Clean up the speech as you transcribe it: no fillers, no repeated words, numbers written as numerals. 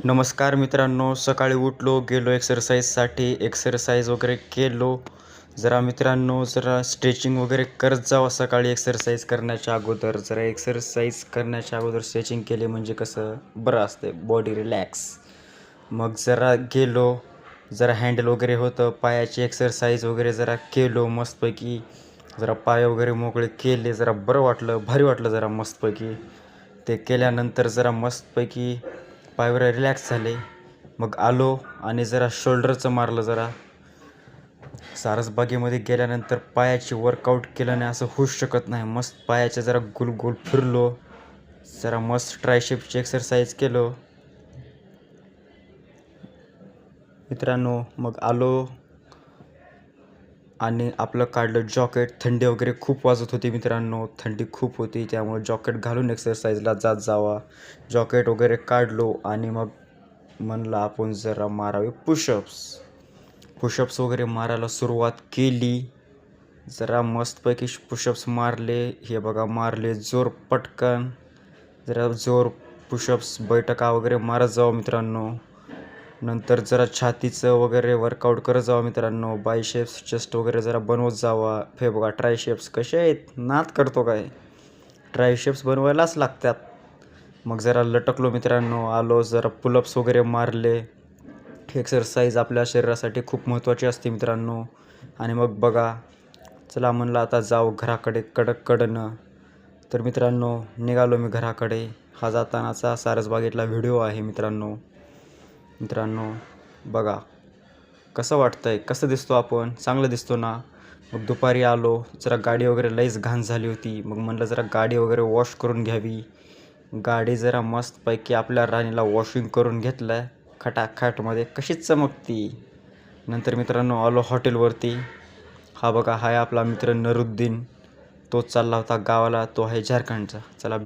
नमस्कार मित्रांनो, सकाळी उठलो, गेलो एक्सरसाइजसाठी. एक्सरसाइज वगैरे केलो. जरा मित्रांनो, जरा स्ट्रेचिंग वगैरे करत जावं सकाळी एक्सरसाइज करण्याच्या अगोदर. जरा एक्सरसाइज करण्याच्या अगोदर स्ट्रेचिंग केले म्हणजे कसं बरं असते, बॉडी रिलॅक्स. मग जरा गेलो, जरा हँडल वगैरे होतं, पायाची एक्सरसाइज वगैरे जरा केलो मस्तपैकी. जरा पाय वगैरे मोकळे केले, जरा बरं वाटलं, भारी वाटलं जरा मस्तपैकी. ते केल्यानंतर जरा मस्तपैकी पाय वगैरे रिलॅक्स झाले. मग आलो आणि जरा शोल्डरचं मारलं. जरा सारसबागेमध्ये गेल्यानंतर पायाची वर्कआउट केल्याने असं होऊच शकत नाही. मस्त पायाच्या जरा गोल गोल फिरलो, जरा मस्त ट्रायसेप्सची एक्सरसाइज केलो मित्रांनो. मग आलो आणि आपलं काढलं जॉकेट. थंडी वगैरे खूप वाजत होती मित्रांनो, थंडी खूप होती, त्यामुळे जॉकेट घालून एक्सरसाइजला जात जावा. जॉकेट वगैरे काढलो आणि मग म्हणलं आपण जरा मारावे पुशअप्स वगैरे मारायला सुरुवात केली. जरा मस्तपैकी पुशअप्स मारले. हे बघा, मारले जोर पटकन. जरा जोर पुशअप्स बैठका वगैरे मारत जावं मित्रांनो. नंतर जरा छातीचं वगैरे वर्कआउट करत जावं मित्रांनो. बायसेप्स, चेस्ट वगैरे जरा बनवत जावा. हे बघा, ट्रायसेप्स कसे आहेत, नाद करतो काय, ट्रायसेप्स बनवायलाच लागतात. मग जरा लटकलो मित्रांनो, आलो, जरा पुलअप्स वगैरे मारले. एक्सरसाइज आपल्या शरीरासाठी खूप महत्त्वाची असते मित्रांनो. आणि मग बघा, चला म्हणलं आता जाऊ घराकडे कडकडनं. तर मित्रांनो, निघालो मी घराकडे. हा जातानाचा सारसबागेतला व्हिडिओ आहे मित्रांनो. बघा कसं वाटतंय, कसं दिसतो आपण, चांगलं दिसतो ना. मग दुपारी आलो, जरा गाडी वगैरे लईच घाण झाली होती. मग म्हणलं जरा गाडी वगैरे वॉश करून घ्यावी. गाडी जरा मस्तपैकी आपल्या राणीला वॉशिंग करून घेतलं खटाखटमध्ये, कशीच चमकती. नंतर मित्रांनो आलो हॉटेलवरती. हा बघा, हाय आपला मित्र नरुद्दीन. तो चालला होता गावाला, तो आहे झारखंडचा. चला